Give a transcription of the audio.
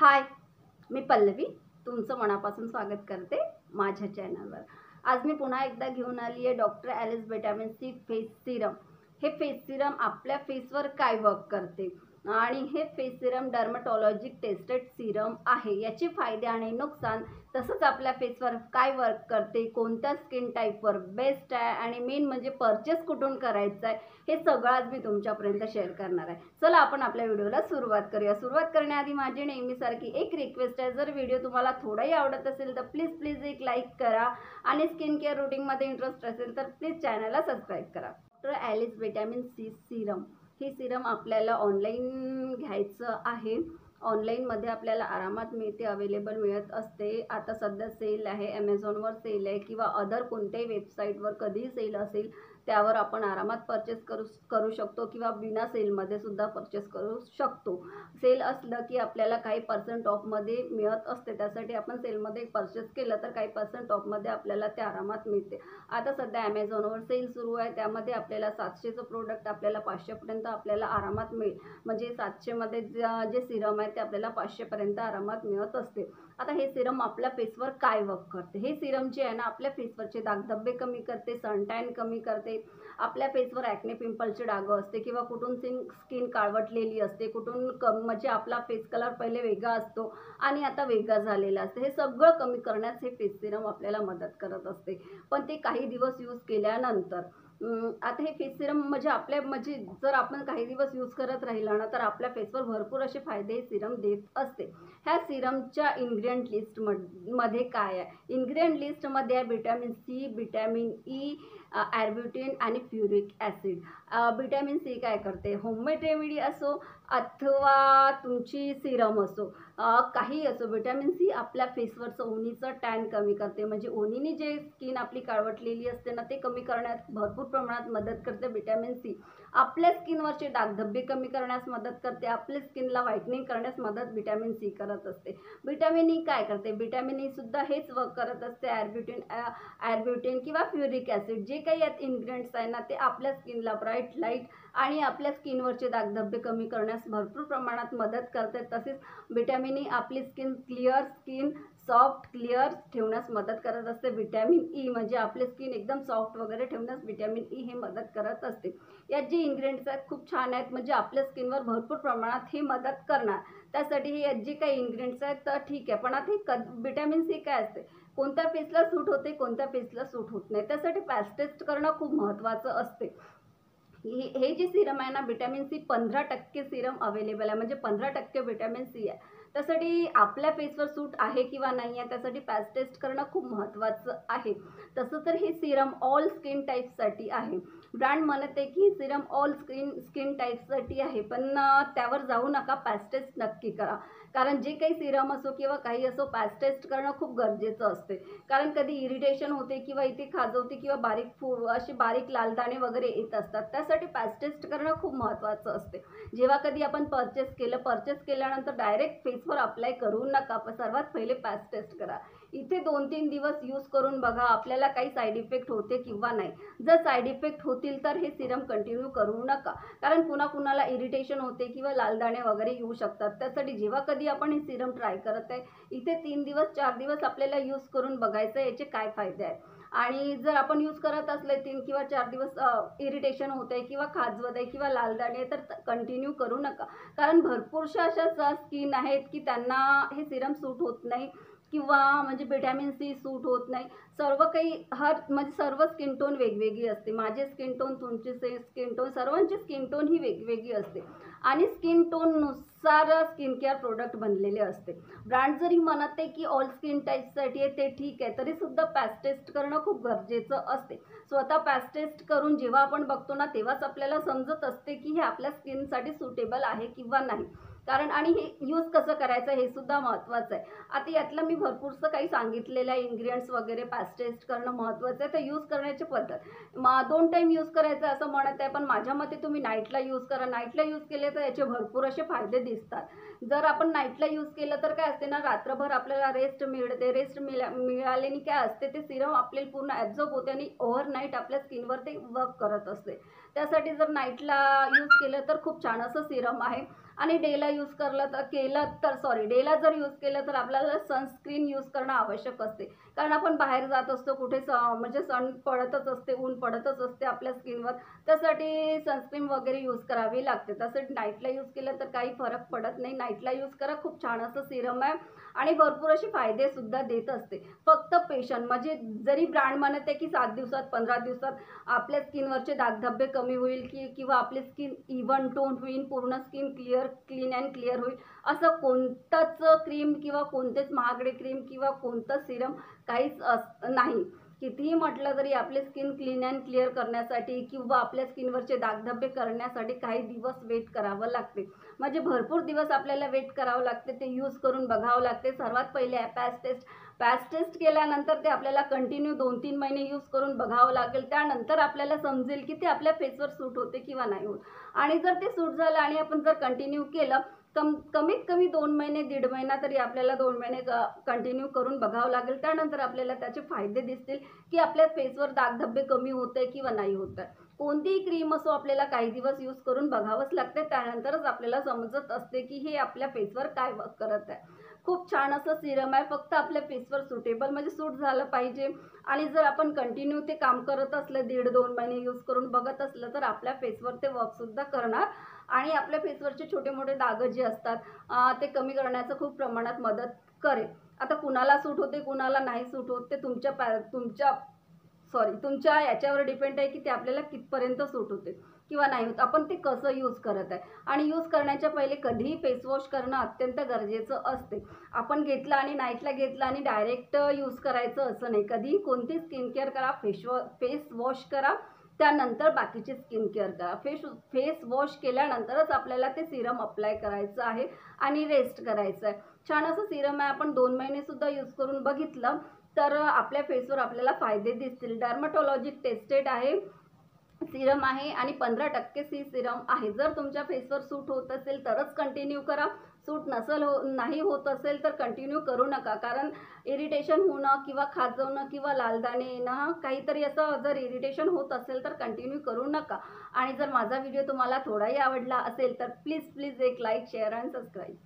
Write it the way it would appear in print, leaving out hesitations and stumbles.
हाय, मी पल्लवी तुमचं मनापासून स्वागत करते माझ्या चॅनलवर। आज मी पुन्हा एकदा घेऊन आली आहे doctor Alice vitamin C face serum. हे फेस सिरम आपल्या फेसवर काय वर्क करते आणि हे face serum dermatologic tested serum आहे। याचे फायदे आणि नुकसान, तसंच आपल्या फेसवर काय वर्क करते, कोणत्या स्किन टाईपवर बेस्ट आहे आणि मेन म्हणजे परचेस कुठून करायचं आहे, हे सगळं आज मी तुमच्यापर्यंत शेअर करणार आहे। चला आपण आपल्या व्हिडिओला सुरुवात करूया। सुरुवात करण्याआधी माझी नेहमीसारखी एक रिक्वेस्ट आहे, जर व्हिडिओ तुम्हाला थोडाही आवडत असेल तर प्लीज एक लाईक करा आणि स्किन केअर रूटीनमध्ये इंटरेस्ट असेल तर प्लीज चॅनलला सबस्क्राईब करा। Doctor Alice vitamin C serum हे सिरम आपल्याला ऑनलाईन घ्यायचं आहे। ऑनलाईनमध्ये आपल्याला आरामात मिळते, अवेलेबल मिळत असते। आता सध्या सेल आहे, ॲमेझॉनवर सेल आहे किंवा अदर कोणत्याही वेबसाईटवर कधीही सेल असेल त्यावर आपण आरामात परचेस करू शकतो किंवा बिना सेलमध्ये सुद्धा परचेस करू शकतो। सेल असलं की आपल्याला काही % ऑफमध्ये मिळत असते, त्यासाठी आपण सेलमध्ये परचेस केलं तर काही % ऑफमध्ये आपल्याला ते आरामात मिळते। आता सध्या ॲमेझॉनवर सेल सुरू आहे, त्यामध्ये आपल्याला 700चं प्रोडक्ट आपल्याला 500पर्यंत आपल्याला आरामात मिळेल। म्हणजे 700मध्ये जे सिरम आहे ते आपल्याला 500पर्यंत आरामात मिळत असते। आता हे सिरम आपल्या फेसवर काय वर्क करते, हे सिरम जे आहे ना आपल्या फेसवरचे दागधब्बे कमी करते, सनटॅन कमी करते। आपल्या फेसवर ॲक्ने पिंपलचे डाग असते किंवा कुठून स्किन काळवटलेली असते, कुठून म्हणजे आपला फेस कलर पहिले वेगळा असतो आणि आता वेगळा झालेला असते, हे सगळं कमी करण्यास हे फेस सिरम आपल्याला मदत करत असते। पण ते काही दिवस यूज केल्यानंतर आता हे फेस सिरम म्हणजे जर आपण काही दिवस यूज करत राहिला ना तर आपल्या फेसवर भरपूर असे फायदे हे सिरम देत असते। ह्या सिरमच्या इन्ग्रेडियंट लिस्टमध्ये काय आहे, इन्ग्रेडियंट लिस्टमध्ये आहे व्हिटॅमिन सी, व्हिटॅमिन ई, ॲर्ब्युटिन आणि फ्युरिक ॲसिड। व्हिटॅमिन सी काय करते, होममेड रेमेडी असो अथवा तुमची सिरम असो, काही असो, व्हिटॅमिन सी आपल्या फेसवरचं उन्हीचं टॅन कमी करते। म्हणजे उन्हीने जे स्किन आपली काळवटलेली असते ना ते कमी करण्यात भरपूर प्रमाणात मदत करते व्हिटॅमिन सी। आपल्या स्किनवरचे डागधब्बे कमी करण्यास मदत करते, आपल्या स्किनला व्हाईटनिंग करण्यास मदत व्हिटॅमिन सी करत असते। व्हिटॅमिन ई काय करते, व्हिटॅमिन ई सुद्धा हेच वर्क करत असते। ॲर्ब्युटिन किंवा फ्युरिक ॲसिड जे काही यात इन्ग्रेडियंट्स आहे ना ते आपल्या स्किनला ब्राईट लाईट आणि आपल्या स्किनवरचे दागधब्बे कमी करण्यास भरपूर प्रमाणात मदत करते। तसेच व्हिटॅमिन ई आपली स्किन सॉफ्ट क्लिअर ठेवण्यास मदत करत असते। व्हिटॅमिन ई म्हणजे आपले स्किन एकदम सॉफ्ट वगैरे ठेवण्यास व्हिटॅमिन ई हे मदत करत असते। यात जे इन्ग्रेडियंट्स आहेत खूप छान आहेत, म्हणजे आपल्या स्किनवर भरपूर प्रमाणात हे मदत करणार। त्यासाठी हे यात जे काही इन्ग्रेडियंट्स आहेत तर ठीक आहे, पण आता हे व्हिटॅमिन सी काय असते, कोणत्या फेसला सूट होते, कोणत्या फेसला सूट होत नाही, त्यासाठी पॅच टेस्ट करणं खूप महत्त्वाचं असते। हे जे सिरम आहे ना व्हिटॅमिन सी 15% सिरम अवेलेबल आहे, म्हणजे 15% व्हिटॅमिन सी आहे। त्यासाठी आपल्या फेसवर सूट आहे किंवा नाही आहे त्यासाठी पॅच टेस्ट करणं खूप महत्त्वाचं आहे। तसं तर हे सिरम ऑल स्किन टाईपसाठी आहे। ब्रँड म्हणत आहे की सिरम ऑल स्किन टाईपसाठी आहे, पण त्यावर जाऊ नका, पॅच टेस्ट नक्की करा। कारण जे काही सिरम असो किंवा काही असो पॅच टेस्ट करणं खूप गरजेचं असते। कारण कधी इरिटेशन होते किंवा इथे खाजवते किंवा असे बारीक लाल दाणे वगैरे येत असतात, त्यासाठी पॅच टेस्ट करणं खूप महत्त्वाचं असते। जेव्हा कधी आपण परचेस केल्यानंतर डायरेक्ट फेसवर अप्लाय करू नका, सर्वात पहिले पॅच टेस्ट करा। इथे 2-3 दिवस यूज करून बघा आपल्याला काही साईड इफेक्ट होते किंवा नाही। जर साईड इफेक्ट होतील तर हे सिरम कंटिन्यू करू नका, कारण कुणाला इरिटेशन होते किंवा लाल दाणे वगैरे येऊ शकतात। त्यासाठी जेव्हा कधी आपण हे सिरम ट्राय करत आहे इथे 3 दिवस 4 दिवस आपल्याला यूज करून बघायचं याचे काय फायदे आहेत। आणि जर आपण यूज करत असले 3 किंवा 4 दिवस इरिटेशन होत आहे किंवा खाजवत आहे किंवा लाल दाणे तर कंटिन्यू करू नका, कारण भरपूरशा अशा स्किन आहेत की त्यांना हे सिरम सूट होत नाही किंवा म्हणजे व्हिटॅमिन सी सूट होत नाही। सर्व काही म्हणजे सर्व स्किन टोन वेगवेगळी असते, माझे स्किन टोन, तुमची स्किन टोन, सर्वांची स्किन टोन ही वेगवेगळी असते आणि स्किन टोननुसार स्किन केअर प्रोडक्ट बनलेले असते। ब्रँड जरी म्हणत आहे की ऑल स्किन टाईपसाठी आहे ते ठीक आहे, तरीसुद्धा पॅच टेस्ट करणं खूप गरजेचं असते। स्वतः पॅच टेस्ट करून जेव्हा आपण बघतो ना तेव्हाच आपल्याला समजत असते की हे आपल्या स्किनसाठी सुटेबल आहे किंवा नाही। कारण आणि हे यूज कसं करायचं हे सुद्धा महत्त्वाचं आहे। आता यातलं मी भरपूरसं काही सांगितलेलं आहे, इन्ग्रेडियंट्स वगैरे पॅच टेस्ट करणं महत्त्वाचं आहे। तर यूज करण्याची पद्धत 2 टाईम यूज करायचं असं म्हणत आहे, पण माझ्या मते तुम्ही नाईटला यूज करा। नाईटला यूज केले तर याचे भरपूर असे फायदे दिसतात। जर आपण नाईटला यूज केलं तर काय असते ना, रात्रभर आपल्याला रेस्ट मिळते। रेस्ट मिळाल्याने काय असते, ते सिरम आपल्याला पूर्ण ॲब्झॉर्ब होते आणि ओव्हरनाईट आपल्या स्किनवर ते वर्क करत असते। त्यासाठी जर नाईटला यूज केलं तर खूप छान असं सिरम आहे आणि डेला यूज डेला जर यूज केलं तर आपल्याला सनस्क्रीन यूज करणं आवश्यक असते, कारण आपण बाहेर जात असतो, कुठे म्हणजे सन पडतच असते, ऊन पडतच असते आपल्या स्किनवर, त्यासाठी सनस्क्रीन वगैरे यूज करावी लागते. तसंच नाईटला यूज केलं तर काही फरक पडत नाही, नाईटला यूज करा. खूप छान असं सिरम आहे आणि भरपूर असे फायदे सुद्धा देत असते. फक्त पेशंट म्हणजे जरी ब्रँड म्हणते की 7 दिवसात 15 दिवसात आपल्या स्किनवरचे दागधब्बे कमी होईल किंवा आपली स्किन इव्हन टोन होईल, पूर्ण स्किन क्लीन अँड क्लिअर होईल, असं कोणतंच क्रीम किंवा कोणतेच महागडे क्रीम किंवा कोणतं सिरम काहीच नाही. कितीही म्हटलं तरी आपली स्किन क्लीन अँड क्लिअर करण्यासाठी किंवा आपल्या स्किनवरचे दागधब्बे करण्यासाठी काही दिवस वेट करावं लागते, म्हणजे भरपूर दिवस आपल्याला वेट करावं लागते. ते यूज करून बघावं लागते. सर्वात पहिले पॅच टेस्ट केल्यानंतर ते आपल्याला कंटिन्यू 2-3 महिने यूज करून बघावं लागेल. त्यानंतर आपल्याला समजेल की ते आपल्या फेसवर सूट होते किंवा नाही होत. आणि जर ते सूट झालं आणि आपण जर कंटिन्यू केलं, कमीत कमी 2 महिने 1.5 महिना तरी आपल्याला 2 महिने कंटिन्यू करून बघावं लागेल. त्यानंतर आपल्याला त्याचे फायदे दिसतील की आपल्या फेसवर दागधब्बे कमी होते किंवा नाही होत. कोणतीही क्रीम असो आपल्याला काही दिवस यूज करून बघावंच लागते, त्यानंतरच आपल्याला समजत असते की हे आपल्या फेसवर काय वर्क करत आहे. खूप छान असं सिरम आहे, फक्त आपल्या फेसवर सुटेबल म्हणजे सूट झालं पाहिजे. आणि जर आपण कंटिन्यू ते काम करत असलं, 1.5-2 महिने यूज करून बघत असलं, तर आपल्या फेसवर ते वर्कसुद्धा करणार आणि आपल्या फेसवरचे छोटे मोठे डाग जे असतात ते कमी करण्याचं खूप प्रमाणात मदत करेल. आता कुणाला सूट होते कुणाला नाही सूट होत ते तुमच्या याच्यावर डिपेंड आहे की ते आपल्याला कितपर्यंत सूट होते किंवा नाही होत, आपण ते कसं यूज करत आहे. आणि यूज करण्याच्या पहिले कधीही फेस वॉश करणं अत्यंत गरजेचं असते. आपण घेतलं आणि नाईटला घेतलं आणि डायरेक्ट यूज करायचं असं नाही. कधीही कोणती स्किन केअर करा, फेस वॉश करा, त्यानंतर बाकीची स्किन केअर करा. फेस वॉश केल्यानंतरच आपल्याला ते सिरम अप्लाय करायचं आहे आणि रेस्ट करायचं आहे. छान असं सिरम आहे, आपण 2 महिने सुद्धा यूज करून बघितलं तर आपल्या फेसवर आपल्याला फायदे दिसतील. डर्मॅटॉलॉजी टेस्टेड आहे सिरम आहे आणि 15% सी सिरम आहे. जर तुमच्या फेसवर सूट होत असेल तरच कंटिन्यू करा, सूट नाही होत असेल तर कंटिन्यू करू नका, कारण इरिटेशन होणं किंवा खाजवणं किंवा लालदाणे येणं काहीतरी असं जर इरिटेशन होत असेल तर कंटिन्यू करू नका. आणि जर माझा व्हिडिओ तुम्हाला थोडाही आवडला असेल तर प्लीज एक लाईक, शेअर अँड सबस्क्राईब.